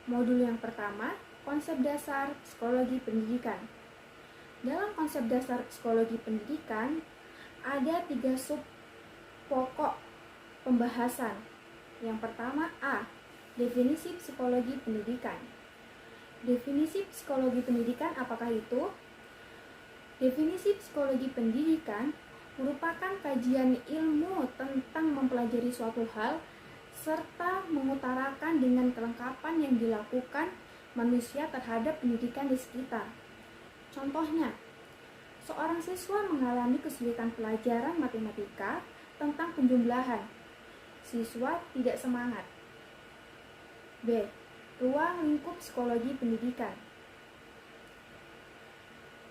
Modul yang pertama, konsep dasar psikologi pendidikan. Dalam konsep dasar psikologi pendidikan, ada 3 sub pokok pembahasan. Yang pertama A, definisi psikologi pendidikan. Definisi psikologi pendidikan apakah itu? Definisi psikologi pendidikan merupakan kajian ilmu tentang mempelajari suatu hal serta mengutarakan dengan kelengkapan yang dilakukan manusia terhadap pendidikan di sekitar. Contohnya, seorang siswa mengalami kesulitan pelajaran matematika tentang penjumlahan. Siswa tidak semangat. B. Ruang lingkup psikologi pendidikan.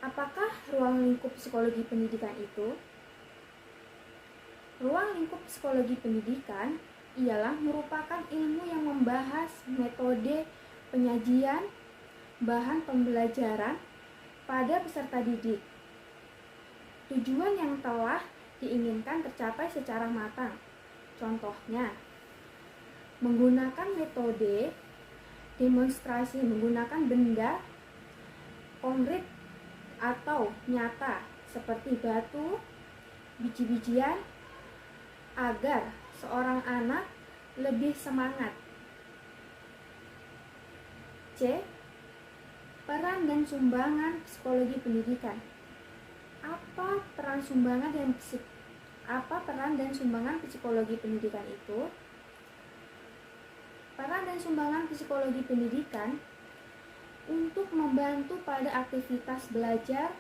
Apakah ruang lingkup psikologi pendidikan itu? Ruang lingkup psikologi pendidikan ialah merupakan ilmu yang membahas metode penyajian bahan pembelajaran pada peserta didik. Tujuan yang telah diinginkan tercapai secara matang. Contohnya, menggunakan metode demonstrasi menggunakan benda konkret atau nyata seperti batu, biji-bijian, agar seorang anak lebih semangat. C. Peran dan sumbangan psikologi pendidikan. Apa peran dan sumbangan psikologi pendidikan itu? Peran dan sumbangan psikologi pendidikan untuk membantu pada aktivitas belajar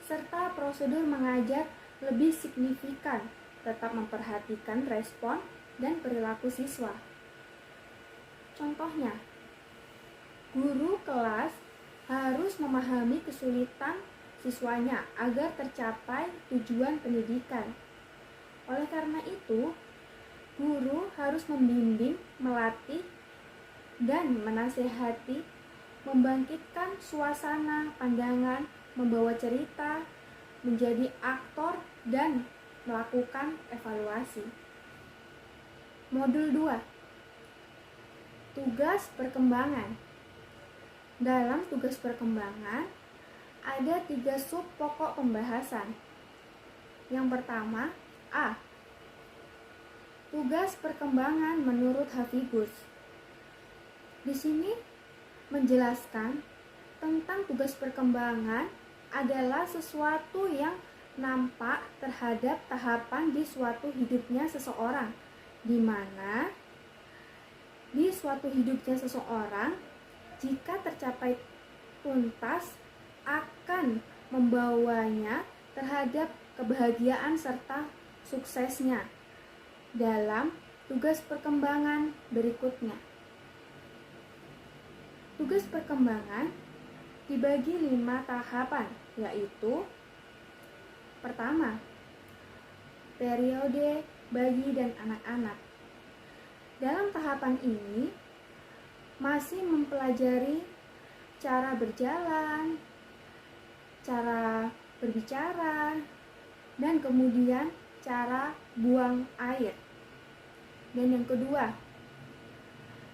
serta prosedur mengajar lebih signifikan, tetap memperhatikan respon dan perilaku siswa. Contohnya, guru kelas harus memahami kesulitan siswanya agar tercapai tujuan pendidikan. Oleh karena itu, guru harus membimbing, melatih, dan menasihati, membangkitkan suasana pandangan, membawa cerita, menjadi aktor, dan melakukan evaluasi. Modul 2. Tugas perkembangan. Dalam tugas perkembangan, ada 3 sub pokok pembahasan. Yang pertama, A. Tugas perkembangan menurut Hafigus. Di sini menjelaskan tentang tugas perkembangan adalah sesuatu yang nampak terhadap tahapan di suatu hidupnya seseorang, di mana di suatu hidupnya seseorang, jika tercapai tuntas, akan membawanya terhadap kebahagiaan serta suksesnya dalam tugas perkembangan berikutnya. Tugas perkembangan dibagi 5 tahapan, yaitu pertama, periode bayi dan anak-anak. Dalam tahapan ini masih mempelajari cara berjalan, cara berbicara, dan kemudian cara buang air. Dan yang kedua,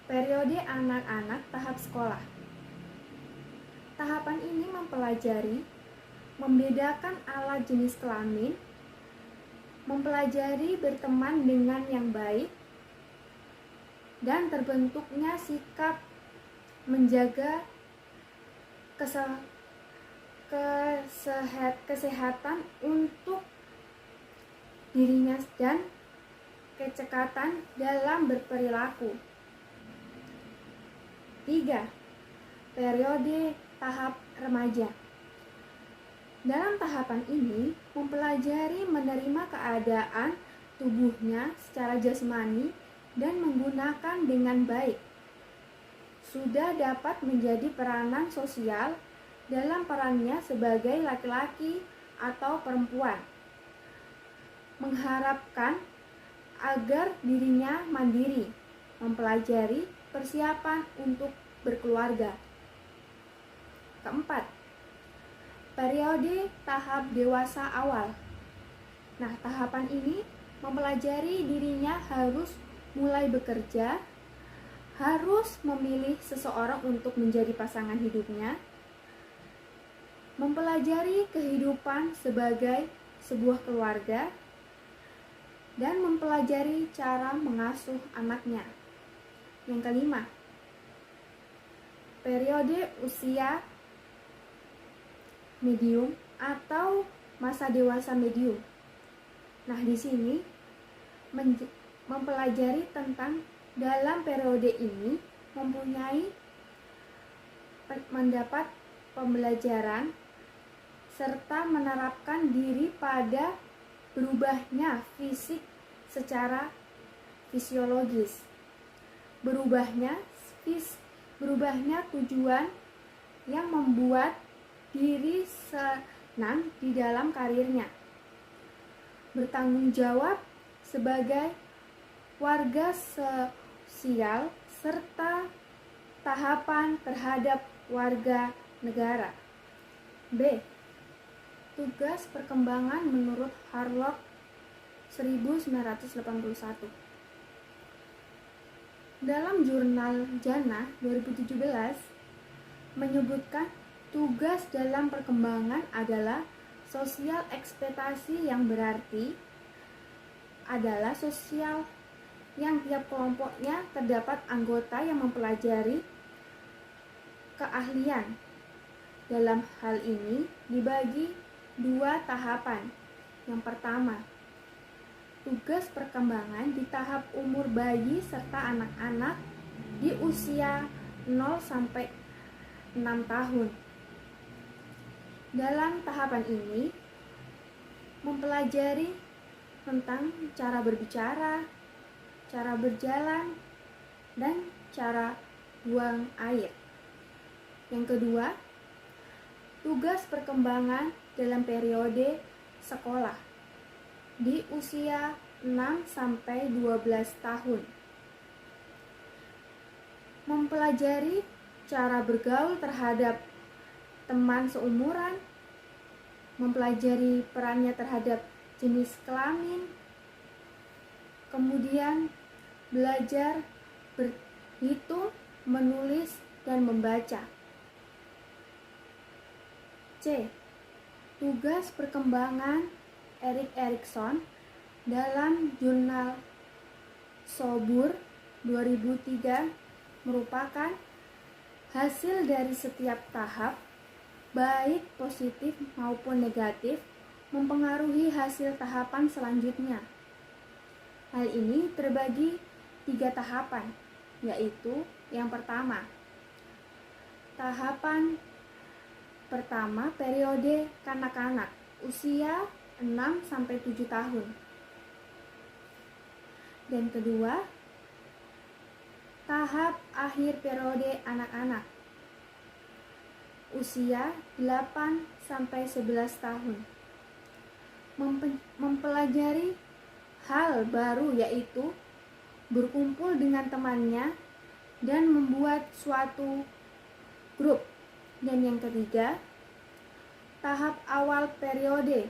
periode anak-anak tahap sekolah. Tahapan ini mempelajari membedakan alat jenis kelamin, mempelajari berteman dengan yang baik, dan terbentuknya sikap menjaga kesehatan untuk dirinya dan kecekatan dalam berperilaku. 3. Periode tahap remaja. Dalam tahapan ini mempelajari menerima keadaan tubuhnya secara jasmani dan menggunakan dengan baik. Sudah dapat menjadi peranan sosial dalam perannya sebagai laki-laki atau perempuan. Mengharapkan agar dirinya mandiri, mempelajari persiapan untuk berkeluarga. Keempat, periode tahap dewasa awal. Nah, tahapan ini mempelajari dirinya harus mulai bekerja, harus memilih seseorang untuk menjadi pasangan hidupnya, mempelajari kehidupan sebagai sebuah keluarga, dan mempelajari cara mengasuh anaknya. Yang kelima, periode usia medium atau masa dewasa medium. Nah, di sini mempelajari tentang dalam periode ini mendapat pembelajaran serta menerapkan diri pada berubahnya fisik secara fisiologis, berubahnya tujuan yang membuat diri senang di dalam karirnya, bertanggung jawab sebagai warga sosial, serta tahapan terhadap warga negara. B. Tugas perkembangan menurut Harlock 1981. Dalam jurnal JANA 2017 menyebutkan tugas dalam perkembangan adalah sosial ekspektasi, yang berarti adalah sosial yang tiap kelompoknya terdapat anggota yang mempelajari keahlian. Dalam hal ini dibagi dua tahapan. Yang pertama, tugas perkembangan di tahap umur bayi serta anak-anak di usia 0 sampai 6 tahun. Dalam tahapan ini mempelajari tentang cara berbicara, cara berjalan, dan cara buang air. Yang kedua, tugas perkembangan dalam periode sekolah di usia 6 sampai 12 tahun. Mempelajari cara bergaul terhadap teman seumuran, mempelajari perannya terhadap jenis kelamin, kemudian belajar berhitung, menulis, dan membaca. C. Tugas perkembangan Erik Erikson dalam jurnal Sobur 2003 merupakan hasil dari setiap tahap, baik positif maupun negatif, mempengaruhi hasil tahapan selanjutnya. Hal ini terbagi 3 tahapan, yaitu yang pertama, tahapan pertama periode kanak-kanak usia 6 sampai 7 tahun. Dan kedua, tahap akhir periode anak-anak usia 8 sampai 11 tahun. Mempelajari hal baru, yaitu berkumpul dengan temannya dan membuat suatu grup. Dan yang ketiga, tahap awal periode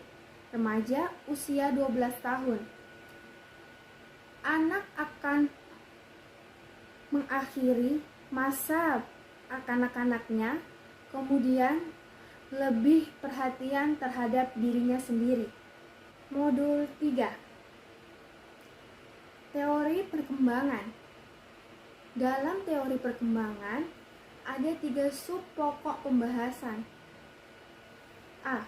remaja usia 12 tahun. Anak akan mengakhiri masa kanak-kanaknya, kemudian lebih perhatian terhadap dirinya sendiri. Modul 3. Teori perkembangan. Dalam teori perkembangan ada 3 sub pokok pembahasan. A.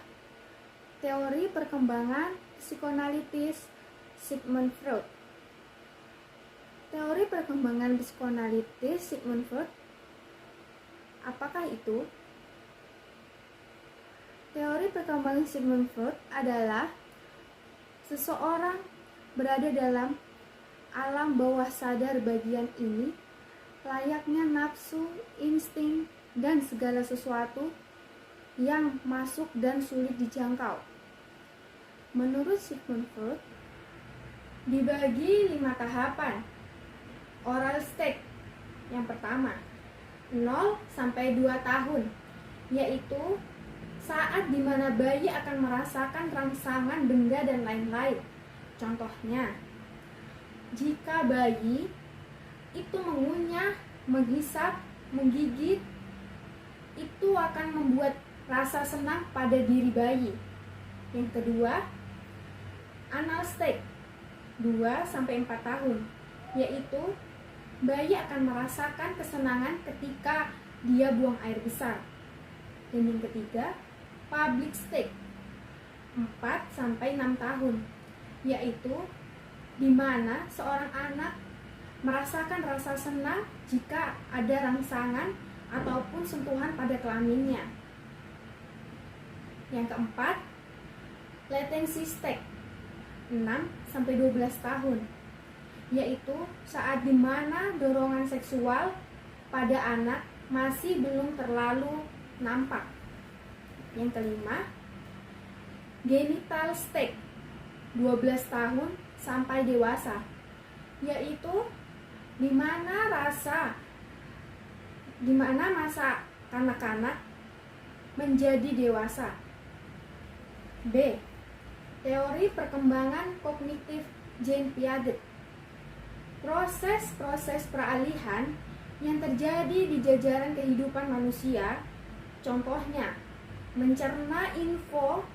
Teori perkembangan psikoanalitis Sigmund Freud. Teori perkembangan psikoanalitis Sigmund Freud, apakah itu? Teori perkembangan Sigmund Freud adalah seseorang berada dalam alam bawah sadar bagian ini, layaknya nafsu, insting, dan segala sesuatu yang masuk dan sulit dijangkau. Menurut Sigmund Freud, dibagi 5 tahapan. Oral stage yang pertama, 0 sampai 2 tahun, yaitu saat dimana bayi akan merasakan rangsangan benda dan lain-lain. Contohnya, jika bayi itu mengunyah menghisap, menggigit, itu akan membuat rasa senang pada diri bayi. Yang kedua, anal stage 2-4 tahun, yaitu bayi akan merasakan kesenangan ketika dia buang air besar. Dan yang ketiga, public stage 4-6 tahun, yaitu di mana seorang anak merasakan rasa senang jika ada rangsangan ataupun sentuhan pada kelaminnya. Yang keempat, latency stage 6-12 tahun, yaitu saat dimana dorongan seksual pada anak masih belum terlalu nampak. Yang kelima, genital stage 12 tahun sampai dewasa, yaitu di mana masa kanak-kanak menjadi dewasa. B. Teori perkembangan kognitif Jean Piaget. Proses-proses peralihan yang terjadi di jajaran kehidupan manusia, contohnya mencerna info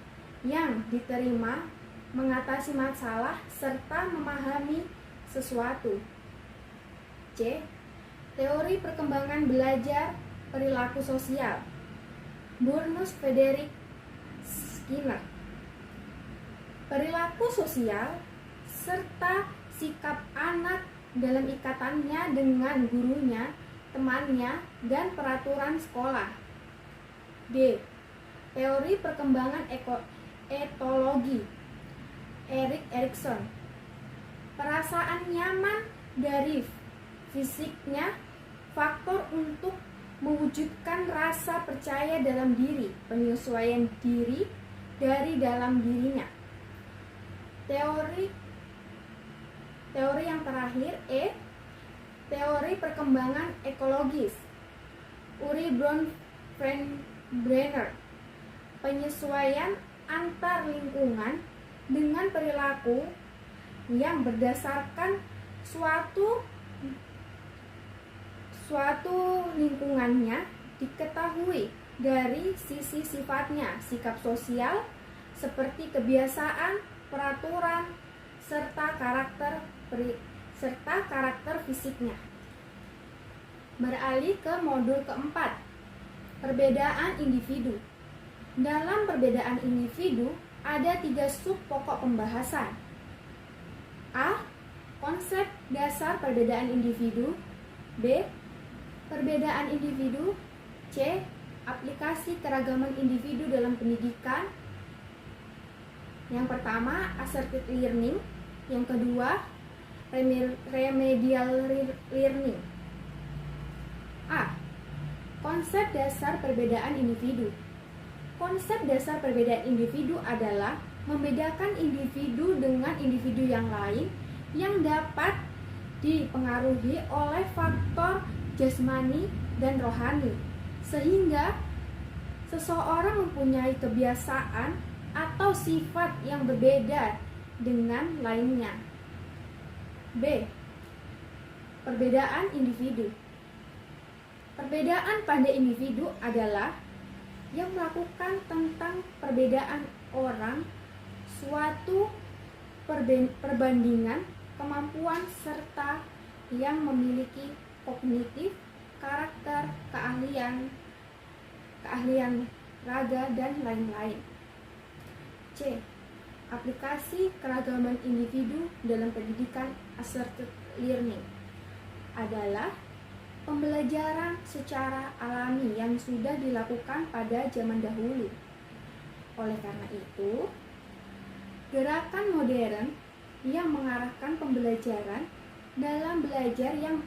yang diterima, mengatasi masalah, serta memahami sesuatu. C. Teori perkembangan belajar perilaku sosial, Burnus Frederick Skinner. Perilaku sosial serta sikap anak dalam ikatannya dengan gurunya, temannya, dan peraturan sekolah. D. Teori perkembangan etologi, Erik Erikson. Perasaan nyaman dari fisiknya, faktor untuk mewujudkan rasa percaya dalam diri, penyesuaian diri dari dalam dirinya. Teori yang terakhir, E. Teori perkembangan ekologis, Uri Bronfenbrenner. Penyesuaian antar lingkungan dengan perilaku yang berdasarkan suatu lingkungannya diketahui dari sisi sifatnya, sikap sosial seperti kebiasaan, peraturan, serta karakter fisiknya. Beralih ke modul keempat, perbedaan individu. Dalam perbedaan individu ada 3 sub pokok pembahasan. A. Konsep dasar perbedaan individu. B. Perbedaan individu. C. Aplikasi keragaman individu dalam pendidikan. Yang pertama, assertive learning. Yang kedua, remedial learning. A. Konsep dasar perbedaan individu. Konsep dasar perbedaan individu adalah membedakan individu dengan individu yang lain yang dapat dipengaruhi oleh faktor jasmani dan rohani, sehingga seseorang mempunyai kebiasaan atau sifat yang berbeda dengan lainnya. B. Perbedaan individu. Perbedaan pada individu adalah yang melakukan tentang perbedaan orang, suatu perbandingan kemampuan serta yang memiliki kognitif, karakter, keahlian raga, dan lain-lain. C. Aplikasi keragaman individu dalam pendidikan. Assertive learning adalah pembelajaran secara alami yang sudah dilakukan pada zaman dahulu. Oleh karena itu, gerakan modern yang mengarahkan pembelajaran dalam belajar yang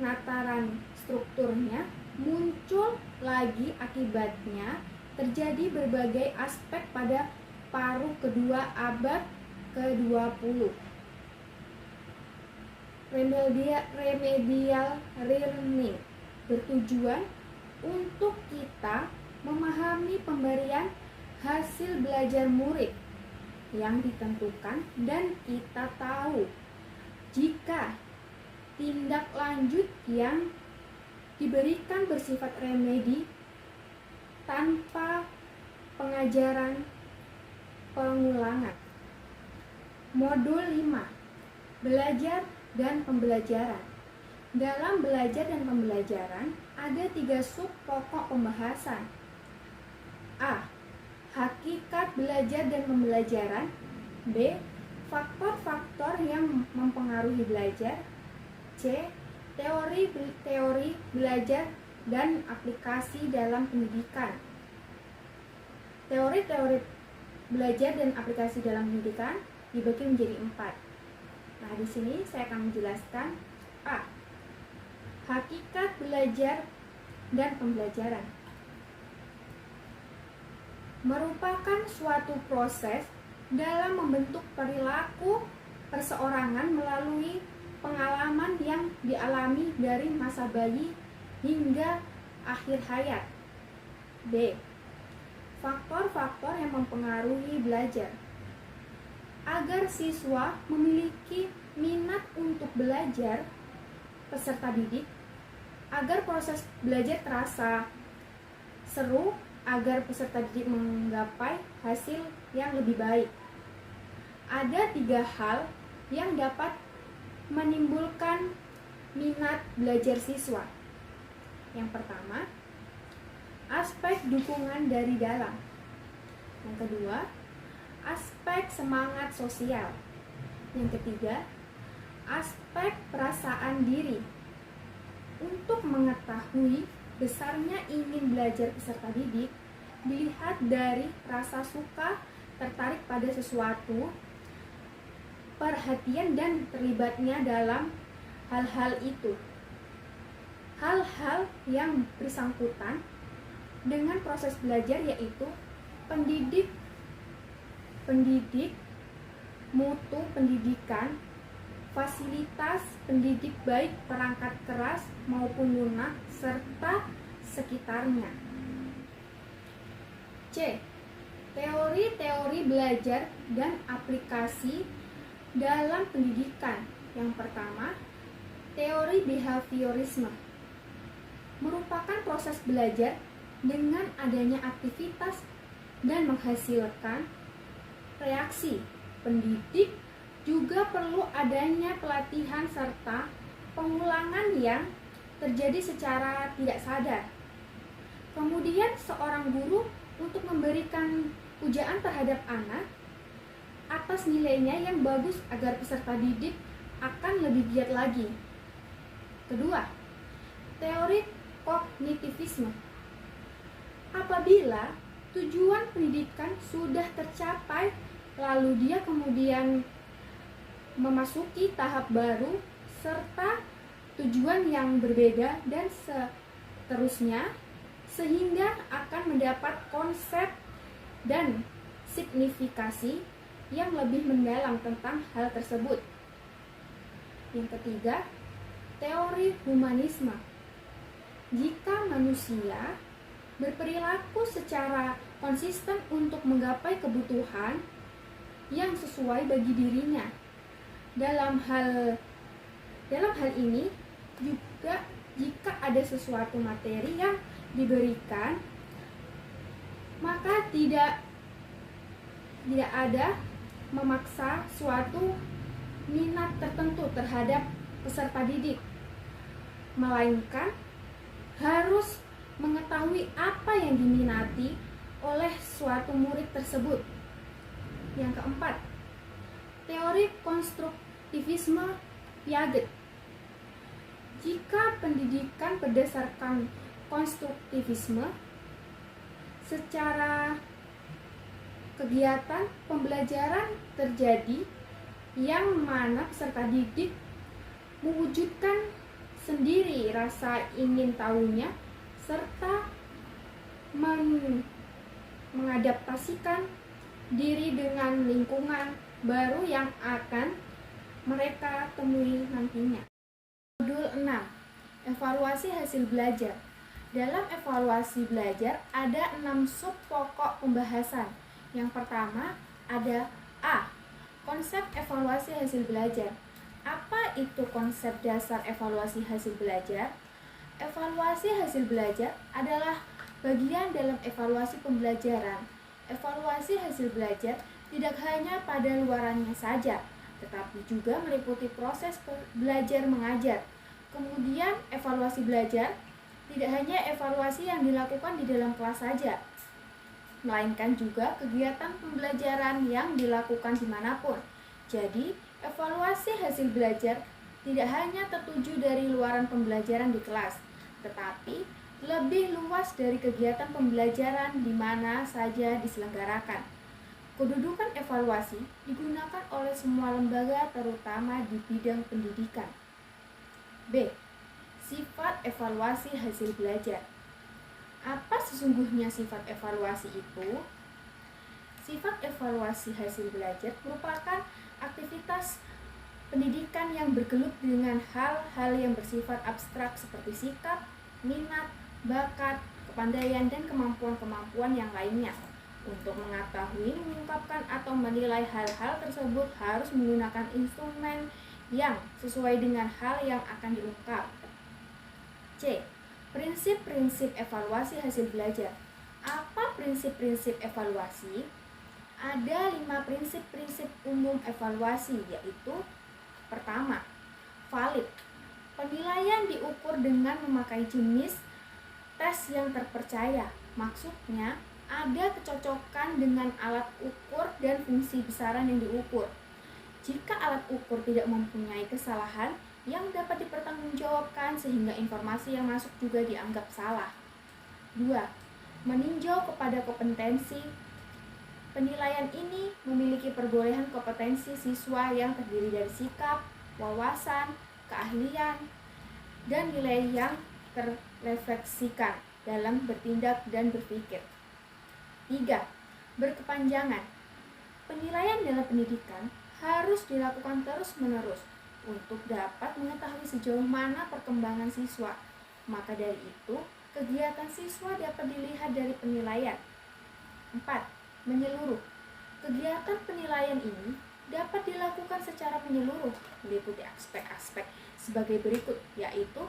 pengataran strukturnya muncul lagi, akibatnya terjadi berbagai aspek pada paruh kedua abad ke-20. Remedial learning bertujuan untuk kita memahami pemberian hasil belajar murid yang ditentukan, dan kita tahu jika tindak lanjut yang diberikan bersifat remedi tanpa pengajaran pengulangan. Modul 5. Belajar dan pembelajaran. Dalam belajar dan pembelajaran ada 3 sub pokok pembahasan. A. Hakikat belajar dan pembelajaran. B. Faktor-faktor yang mempengaruhi belajar. C. Teori belajar dan aplikasi dalam pendidikan. Teori-teori belajar dan aplikasi dalam pendidikan dibagi menjadi 4. Nah, di sini saya akan menjelaskan A. Hakikat belajar dan pembelajaran merupakan suatu proses dalam membentuk perilaku perseorangan melalui pengalaman yang dialami dari masa bayi hingga akhir hayat. B. Faktor-faktor yang mempengaruhi belajar. Agar siswa memiliki minat untuk belajar, peserta didik, agar proses belajar terasa seru, agar peserta didik menggapai hasil yang lebih baik. Ada 3 hal yang dapat menimbulkan minat belajar siswa. Yang pertama, aspek dukungan dari dalam. Yang kedua, aspek semangat sosial. Yang ketiga, aspek perasaan diri. Untuk mengetahui besarnya ingin belajar peserta didik, dilihat dari rasa suka, tertarik pada sesuatu, perhatian dan terlibatnya dalam hal-hal itu. Hal-hal yang bersangkutan dengan proses belajar yaitu pendidik, mutu pendidikan, fasilitas pendidik baik perangkat keras maupun lunak, serta sekitarnya. C. Teori-teori belajar dan aplikasi dalam pendidikan. Yang pertama, teori behaviorisme merupakan proses belajar dengan adanya aktivitas dan menghasilkan reaksi. Pendidik juga perlu adanya pelatihan serta pengulangan yang terjadi secara tidak sadar. Kemudian seorang guru untuk memberikan pujaan terhadap anak atas nilainya yang bagus agar peserta didik akan lebih giat lagi. Kedua, teori kognitivisme. Apabila tujuan pendidikan sudah tercapai, lalu dia kemudian memasuki tahap baru serta tujuan yang berbeda dan seterusnya, sehingga akan mendapat konsep dan signifikasi yang lebih mendalam tentang hal tersebut. Yang ketiga, teori humanisme. Jika manusia berperilaku secara konsisten untuk menggapai kebutuhan yang sesuai bagi dirinya, dalam hal ini juga jika ada sesuatu materi yang diberikan, maka tidak ada memaksa suatu minat tertentu terhadap peserta didik, melainkan harus mengetahui apa yang diminati oleh suatu murid tersebut. Yang keempat, teori konstruktivisme Piaget. Jika pendidikan berdasarkan konstruktivisme, secara kegiatan pembelajaran terjadi yang mana peserta didik mewujudkan sendiri rasa ingin tahunya serta mengadaptasikan diri dengan lingkungan baru yang akan mereka temui nantinya. Modul 6. Evaluasi hasil belajar. Dalam evaluasi belajar ada 6 sub pokok pembahasan. Yang pertama ada A. Konsep evaluasi hasil belajar. Apa itu konsep dasar evaluasi hasil belajar? Evaluasi hasil belajar adalah bagian dalam evaluasi pembelajaran. Evaluasi hasil belajar tidak hanya pada luarannya saja, tetapi juga meliputi proses belajar mengajar. Kemudian evaluasi belajar tidak hanya evaluasi yang dilakukan di dalam kelas saja, melainkan juga kegiatan pembelajaran yang dilakukan dimanapun. Jadi, evaluasi hasil belajar tidak hanya tertuju dari luaran pembelajaran di kelas, tetapi lebih luas dari kegiatan pembelajaran di mana saja diselenggarakan. Kedudukan evaluasi digunakan oleh semua lembaga terutama di bidang pendidikan. B. Sifat evaluasi hasil belajar. Apa sesungguhnya sifat evaluasi itu? Sifat evaluasi hasil belajar merupakan aktivitas pendidikan yang bergelut dengan hal-hal yang bersifat abstrak seperti sikap, minat, bakat, kepandaian, dan kemampuan-kemampuan yang lainnya. Untuk mengetahui, mengungkapkan, atau menilai hal-hal tersebut harus menggunakan instrumen yang sesuai dengan hal yang akan diungkap. C. Prinsip-prinsip evaluasi hasil belajar. Apa prinsip-prinsip evaluasi? Ada 5 prinsip-prinsip umum evaluasi, yaitu: pertama, valid. Penilaian diukur dengan memakai jenis tes yang terpercaya. Maksudnya, ada kecocokan dengan alat ukur dan fungsi besaran yang diukur. Jika alat ukur tidak mempunyai kesalahan yang dapat dipertanggungjawabkan sehingga informasi yang masuk juga dianggap salah. 2. Meninjau kepada kompetensi. Penilaian ini memiliki perbolehan kompetensi siswa yang terdiri dari sikap, wawasan, keahlian, dan nilai yang terrefleksikan dalam bertindak dan berpikir. 3. Berkepanjangan. Penilaian dalam pendidikan harus dilakukan terus-menerus untuk dapat mengetahui sejauh mana perkembangan siswa. Maka dari itu, kegiatan siswa dapat dilihat dari penilaian. 4. Menyeluruh. Kegiatan penilaian ini dapat dilakukan secara menyeluruh, meliputi aspek-aspek sebagai berikut, yaitu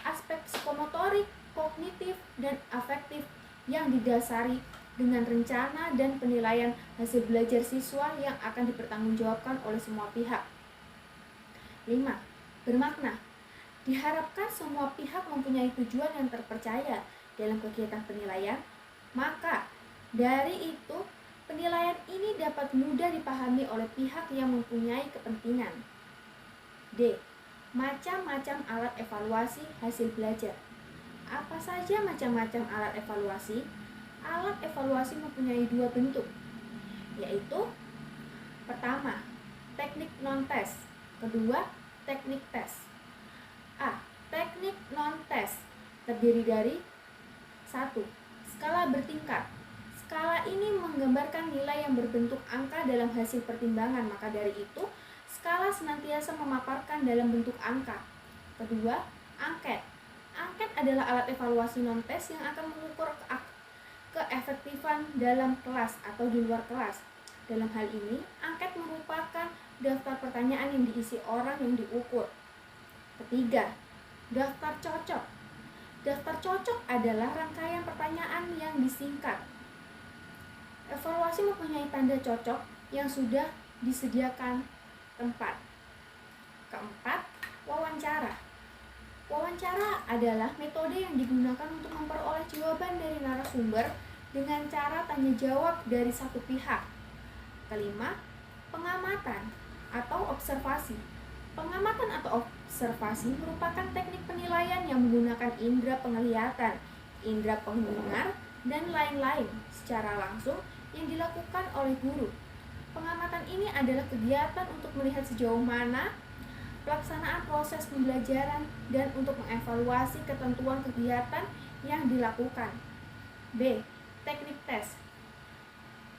aspek psikomotorik, kognitif, dan afektif yang didasari dengan rencana dan penilaian hasil belajar siswa yang akan dipertanggungjawabkan oleh semua pihak. 5. Bermakna. Diharapkan semua pihak mempunyai tujuan yang terpercaya dalam kegiatan penilaian, maka dari itu penilaian ini dapat mudah dipahami oleh pihak yang mempunyai kepentingan. D. Macam-macam alat evaluasi hasil belajar. Apa saja macam-macam alat evaluasi? Alat evaluasi mempunyai 2 bentuk, yaitu: pertama, teknik non-tes. Kedua, teknik tes. A. Teknik non-tes terdiri dari 1. Skala bertingkat. Skala ini menggambarkan nilai yang berbentuk angka dalam hasil pertimbangan, maka dari itu skala senantiasa memaparkan dalam bentuk angka. Kedua, angket. Angket adalah alat evaluasi non-tes yang akan mengukur keefektifan dalam kelas atau di luar kelas. Dalam hal ini, angket merupakan daftar pertanyaan yang diisi orang yang diukur. Ketiga, daftar cocok. Daftar cocok adalah rangkaian pertanyaan yang disingkat. Evaluasi mempunyai tanda cocok yang sudah disediakan tempat. Keempat, wawancara. Wawancara adalah metode yang digunakan untuk memperoleh jawaban dari narasumber dengan cara tanya jawab dari satu pihak. Kelima, pengamatan atau observasi. Pengamatan atau observasi merupakan teknik penilaian yang menggunakan indera penglihatan, indera pendengar, dan lain-lain secara langsung yang dilakukan oleh guru. Pengamatan ini adalah kegiatan untuk melihat sejauh mana pelaksanaan proses pembelajaran dan untuk mengevaluasi ketentuan kegiatan yang dilakukan. B. Teknik tes.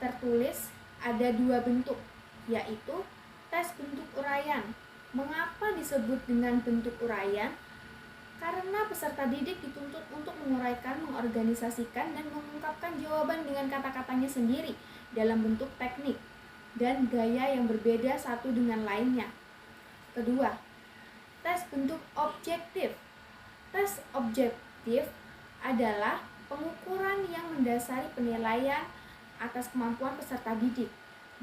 Tertulis ada 2 bentuk, yaitu tes bentuk uraian. Mengapa disebut dengan bentuk uraian? Karena peserta didik dituntut untuk menguraikan, mengorganisasikan, dan mengungkapkan jawaban dengan kata-katanya sendiri dalam bentuk teknik dan gaya yang berbeda satu dengan lainnya. Kedua, tes bentuk objektif. Tes objektif adalah pengukuran yang mendasari penilaian atas kemampuan peserta didik.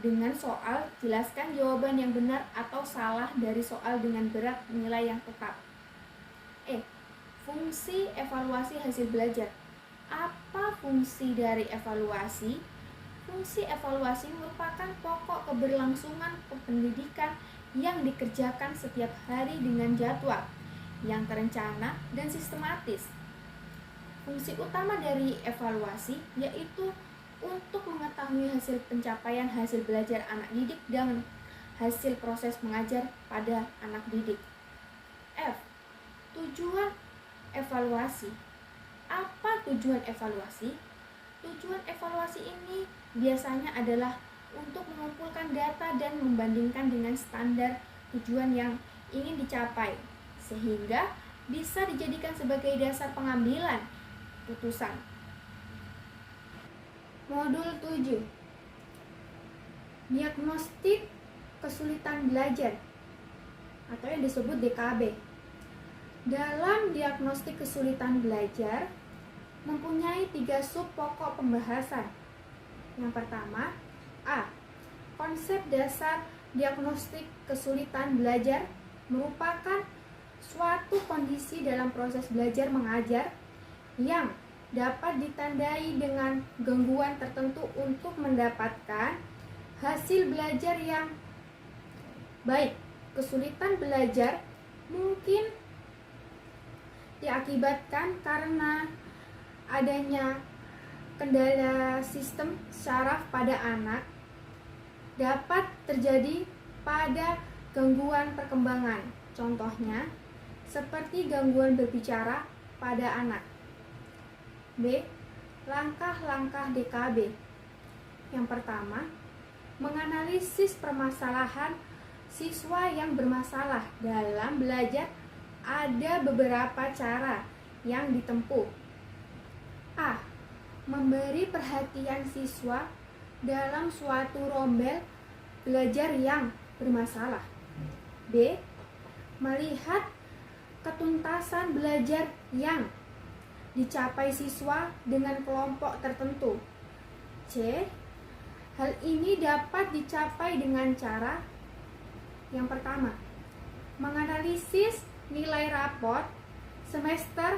Dengan soal, jelaskan jawaban yang benar atau salah dari soal dengan berat nilai yang tetap. Fungsi evaluasi hasil belajar. Apa fungsi dari evaluasi? Fungsi evaluasi merupakan pokok keberlangsungan pendidikan yang dikerjakan setiap hari dengan jadwal yang terencana dan sistematis. Fungsi utama dari evaluasi yaitu untuk mengetahui hasil pencapaian hasil belajar anak didik dan hasil proses mengajar pada anak didik. F. Tujuan evaluasi. Apa tujuan evaluasi? Tujuan evaluasi ini biasanya adalah untuk mengumpulkan data dan membandingkan dengan standar tujuan yang ingin dicapai, sehingga bisa dijadikan sebagai dasar pengambilan putusan. Modul 7. Diagnostik kesulitan belajar atau yang disebut DKB. Dalam diagnostik kesulitan belajar mempunyai 3 sub pokok pembahasan. Yang pertama, A. Konsep dasar diagnostik kesulitan belajar merupakan suatu kondisi dalam proses belajar mengajar yang dapat ditandai dengan gangguan tertentu untuk mendapatkan hasil belajar yang baik. Kesulitan belajar mungkin diakibatkan karena adanya kendala sistem saraf pada anak, dapat terjadi pada gangguan perkembangan. Contohnya, seperti gangguan berbicara pada anak. B. Langkah-langkah DKB. Yang pertama, menganalisis permasalahan siswa yang bermasalah dalam belajar. Ada beberapa cara yang ditempuh. A. Memberi perhatian siswa dalam suatu rombel belajar yang bermasalah. B. Melihat ketuntasan belajar yang dicapai siswa dengan kelompok tertentu. C. Hal ini dapat dicapai dengan cara yang pertama, menganalisis nilai raport semester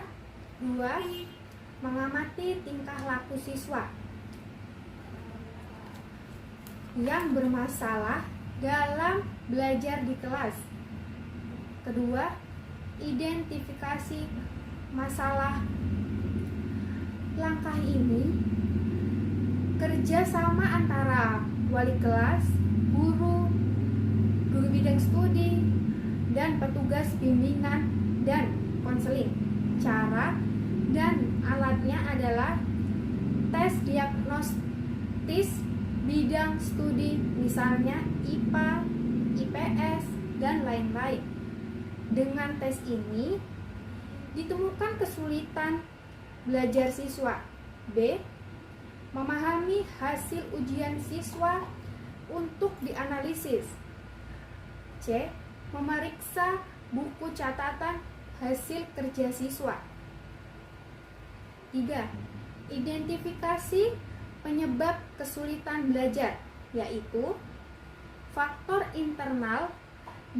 2, mengamati tingkah laku siswa yang bermasalah dalam belajar di kelas. Kedua, identifikasi masalah. Langkah ini kerjasama antara wali kelas, guru bidang studi, dan petugas bimbingan dan konseling. Cara dan alatnya adalah tes diagnostis bidang studi, misalnya IPA, IPS, dan lain-lain. Dengan tes ini ditemukan kesulitan belajar siswa. B. Memahami hasil ujian siswa untuk dianalisis. C. Memeriksa buku catatan hasil kerja siswa. 3. Identifikasi penyebab kesulitan belajar, yaitu faktor internal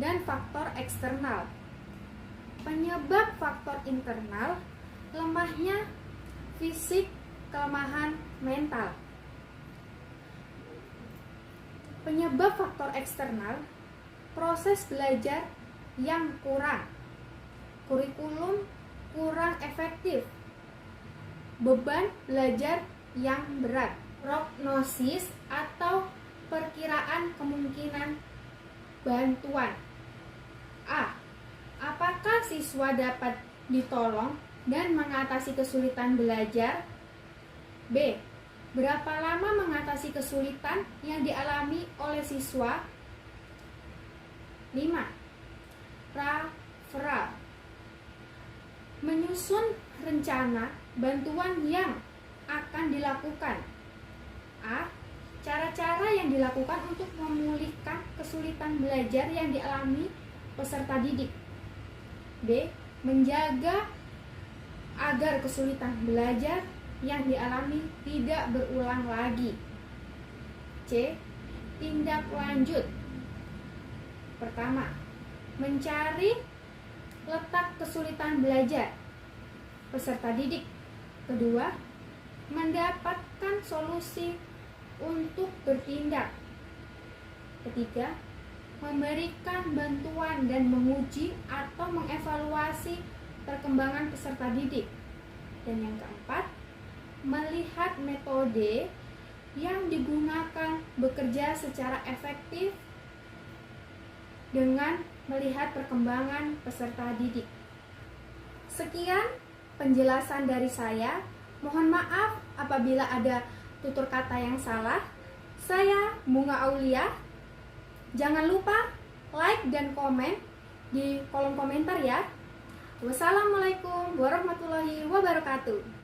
dan faktor eksternal. Penyebab faktor internal, lemahnya fisik, kelemahan mental. Penyebab faktor eksternal, proses belajar yang kurang, kurikulum kurang efektif, beban belajar yang berat, prognosis atau perkiraan kemungkinan bantuan. A. Apakah siswa dapat ditolong dan mengatasi kesulitan belajar? B. Berapa lama mengatasi kesulitan yang dialami oleh siswa? 5. Referral. Menyusun rencana bantuan yang akan dilakukan. A. Cara-cara yang dilakukan untuk memulihkan kesulitan belajar yang dialami peserta didik. B. Menjaga agar kesulitan belajar yang dialami tidak berulang lagi. C. Tindak lanjut. Pertama, mencari letak kesulitan belajar peserta didik. Kedua, mendapatkan solusi untuk bertindak. Ketiga, memberikan bantuan dan menguji atau mengevaluasi perkembangan peserta didik. Dan yang keempat, melihat metode yang digunakan bekerja secara efektif dengan melihat perkembangan peserta didik. Sekian penjelasan dari saya. Mohon maaf apabila ada tutur kata yang salah. Saya Bunga Aulia. Jangan lupa like dan komen di kolom komentar ya. Wassalamualaikum warahmatullahi wabarakatuh.